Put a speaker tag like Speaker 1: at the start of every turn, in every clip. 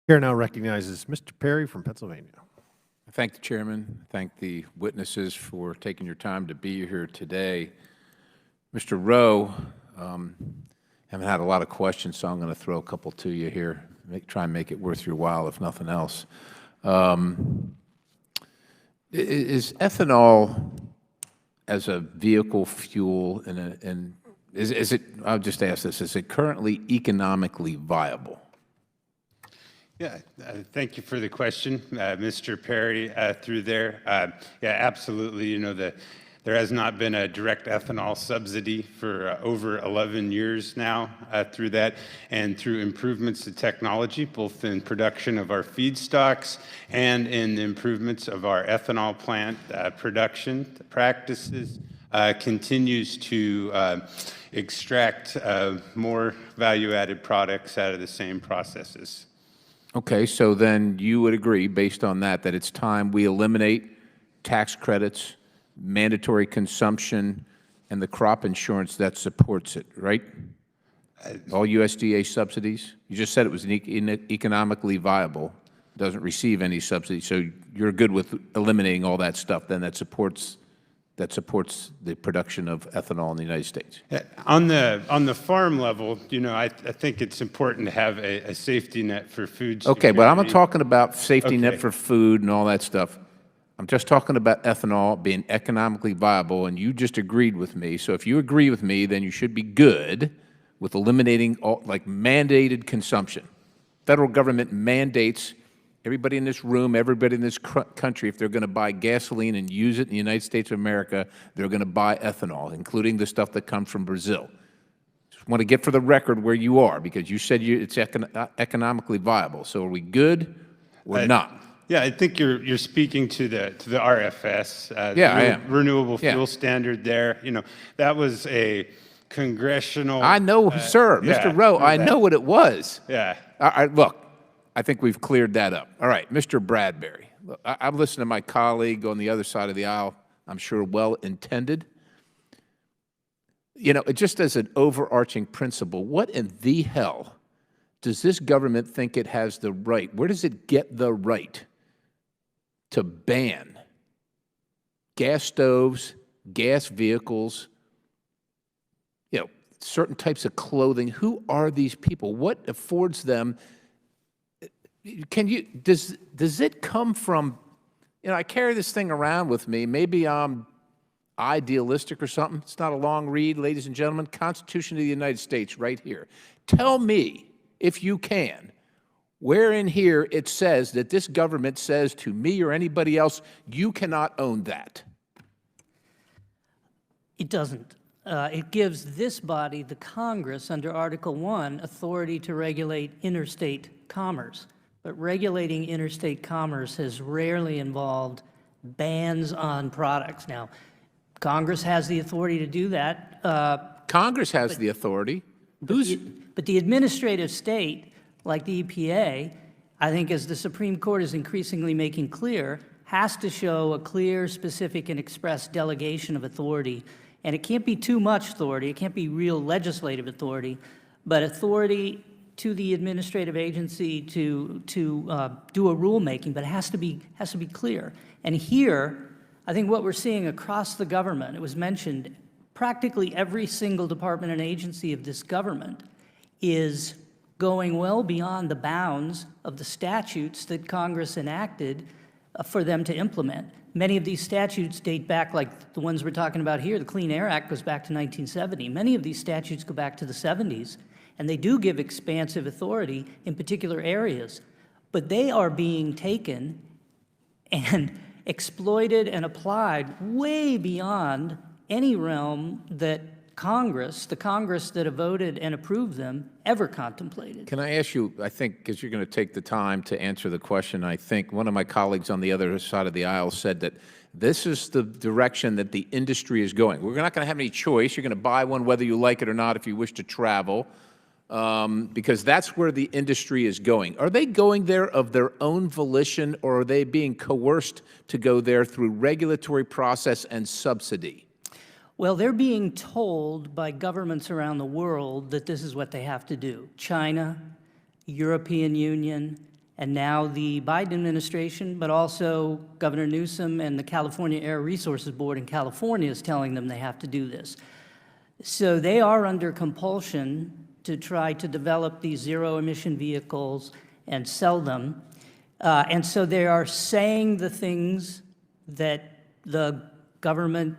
Speaker 1: Chair now recognizes Mr. Perry from Pennsylvania.
Speaker 2: I thank the chairman, thank the witnesses for taking your time to be here today. Mr. Rowe, haven't had a lot of questions, so I'm going to throw a couple to you here, try and make it worth your while, if nothing else. Is ethanol as a vehicle fuel, is it, I'll just ask this, is it currently economically viable?
Speaker 3: Yeah, thank you for the question, Mr. Perry, through there. Yeah, absolutely. You know, there has not been a direct ethanol subsidy for over 11 years now through that, and through improvements to technology, both in production of our feedstocks and in the improvements of our ethanol plant production practices, continues to extract more value-added products out of the same processes.
Speaker 2: Okay, so then you would agree, based on that, that it's time we eliminate tax credits, mandatory consumption, and the crop insurance that supports it, right? All USDA subsidies? You just said it was economically viable, doesn't receive any subsidies, so you're good with eliminating all that stuff, then that supports the production of ethanol in the United States.
Speaker 3: On the farm level, you know, I think it's important to have a safety net for food security.
Speaker 2: Okay, but I'm not talking about safety net for food and all that stuff. I'm just talking about ethanol being economically viable, and you just agreed with me. So if you agree with me, then you should be good with eliminating all, like, mandated consumption. Federal government mandates everybody in this room, everybody in this country, if they're going to buy gasoline and use it in the United States of America, they're going to buy ethanol, including the stuff that comes from Brazil. Just want to get for the record where you are, because you said it's economically viable. So are we good or not?
Speaker 3: Yeah, I think you're speaking to the RFS,
Speaker 2: I am.
Speaker 3: Renewable Fuel Standard there. You know, that was a congressional.
Speaker 2: I know, sir, Mr. Rowe, I know what it was.
Speaker 3: Yeah.
Speaker 2: Look. I think we've cleared that up. All right, Mr. Bradbury. Look, I've listened to my colleague on the other side of the aisle, I'm sure well-intended. You know, just as an overarching principle, what in the hell does this government think it has the right, where does it get the right to ban gas stoves, gas vehicles, you know, certain types of clothing? Who are these people? What affords them? Can you, does it come from, you know, I carry this thing around with me. Maybe I'm idealistic or something. It's not a long read, ladies and gentlemen. Constitution of the United States right here. Tell me, if you can, where in here it says that this government says to me or anybody else, you cannot own that.
Speaker 4: It doesn't. It gives this body, the Congress, under Article 1, authority to regulate interstate commerce. But regulating interstate commerce has rarely involved bans on products. Now, Congress has the authority to do that.
Speaker 2: Congress has the authority.
Speaker 4: But the administrative state, like the EPA, I think as the Supreme Court is increasingly making clear, has to show a clear, specific, and express delegation of authority. And it can't be too much authority. It can't be real legislative authority, but authority to the administrative agency to do a rulemaking, but it has to be clear. And here, I think what we're seeing across the government, it was mentioned, practically every single department and agency of this government is going well beyond the bounds of the statutes that Congress enacted for them to implement. Many of these statutes date back, like the ones we're talking about here. The Clean Air Act goes back to 1970. Many of these statutes go back to the 70s. And they do give expansive authority in particular areas, but they are being taken and exploited and applied way beyond any realm that Congress, the Congress that have voted and approved them, ever contemplated.
Speaker 2: Can I ask you, I think, because you're going to take the time to answer the question, I think one of my colleagues on the other side of the aisle said that this is the direction that the industry is going. We're not going to have any choice. You're going to buy one whether you like it or not if you wish to travel. Because that's where the industry is going. Are they going there of their own volition, or are they being coerced to go there through regulatory process and subsidy?
Speaker 4: Well, they're being told by governments around the world that this is what they have to do. China, European Union, And now the Biden administration, but also Governor Newsom and the California Air Resources Board in California is telling them they have to do this. So they are under compulsion to try to develop these zero-emission vehicles and sell them. And so they are saying the things that the government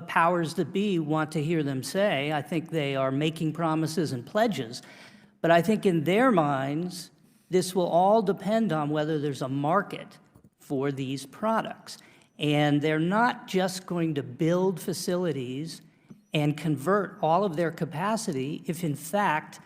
Speaker 4: powers that be want to hear them say. I think they are making promises and pledges. But I think in their minds, this will all depend on whether there's a market for these products. And they're not just going to build facilities and convert all of their capacity if, in fact,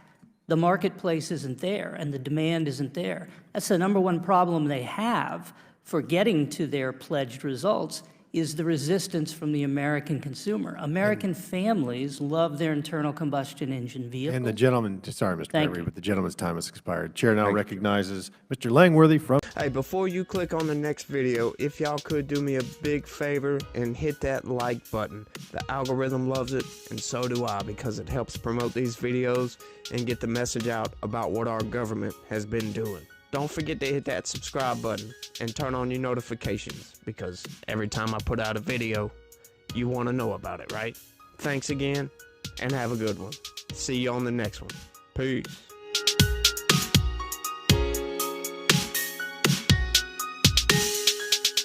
Speaker 4: the marketplace isn't there and the demand isn't there. That's the number one problem they have for getting to their pledged results, is the resistance from the American consumer. American families love their internal combustion engine vehicles.
Speaker 1: And the gentleman, sorry, Mr.
Speaker 4: Thank
Speaker 1: Perry,
Speaker 4: you.
Speaker 1: but the gentleman's time has expired. Chair now recognizes Mr. Langworthy from.
Speaker 5: Hey, before you click on the next video, if y'all could do me a big favor and hit that like button. The algorithm loves it, and so do I, because it helps promote these videos and get the message out about what our government has been doing. Don't forget to hit that subscribe button and turn on your notifications, because every time I put out a video, you want to know about it, right? Thanks again, and have a good one. See you on the next one. Peace.